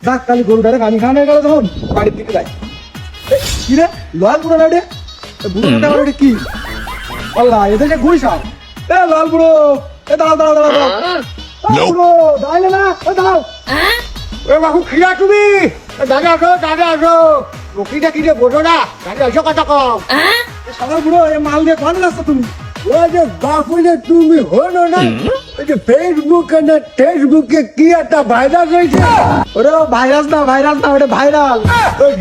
যাক কালি গরুটারে গানি খাওয়ানো হয়ে গেল তখন বাড়ির দিকে যাই। কি রে লাল বুড়ো না রে বুড়োটা ওটা কি আল্লাহ এদের যে গুই সাপ লাল বুড়ো দাঁড়াও দাঁড়াও দাঁড়াও দাঁড়াও বুড়ো দাঁড়াইলে না দাঁড়াও বাবু খিয়া তুমি দাদা আসো কিটা কিটে বোঝো না দাদা আসো কথা কম সাদা বুড়ো এ মাল দিয়ে কোন রাস্তা তুমি ওই যে বাপুরে তুমি হলো না ওই যে ফেসবুকে না ফেসবুকে কি একটা ভাইরাস হয়েছে ওরে ভাইরাস না ওটা ভাইরাল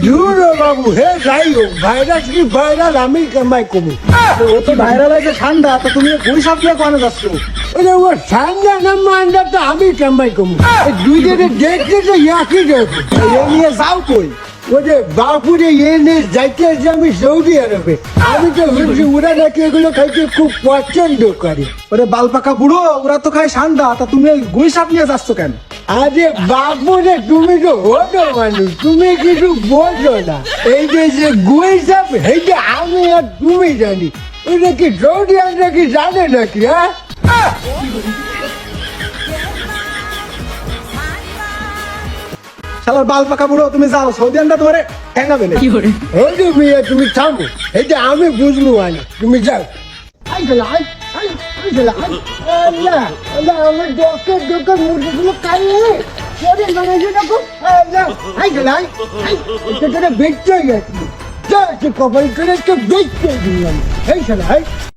জুড়ো বাবু হে যাই হোক ভাইরাস কি ভাইরাস আমি কামাই কমু ও তো ভাইরাল হয়েছে ঠান্ডা তো তুমি গুই সাপ দিয়ে কোন যাচ্ছ ওরে ও ঠান্ডা না মান্ডা তো আমি কামাই কমু দুই দিনে দেখতে তো একই দেখো এ নিয়ে যাও কই ওই যে বাপুরে এনে যাইতে আসছে আমি সৌদি আরবে আমি তো শুনছি ওরা নাকি এগুলো খাইতে খুব পছন্দ করে ওরে বালপাকা বুড়ো ওরা তো খায় ঠান্ডা তা তুমি গুই সাপ নিয়ে যাচ্ছ কেন আরে বাপুরে তুমি তো হতো মানুষ তুমি কিছু বোঝো না এই যে গুই সাপ এইটা আমি আর তুমি জানি ওইটা কি সৌদি আরবে কি জানে নাকি হ্যাঁ শালার বালপাকা বুড়ো তুমি যাও সৌদি আরবে তোমারে ঠেঙ্গা বেলে ওই যে মিয়া তুমি থামো এটা আমি বুঝবো আনি তুমি যাও আমার দোকান মুরগিগুলো কাইয়ে শরীর বানাইছে দেখো বেচতে গেছি কপাল করে তো বেচতে দিলাম এই শালা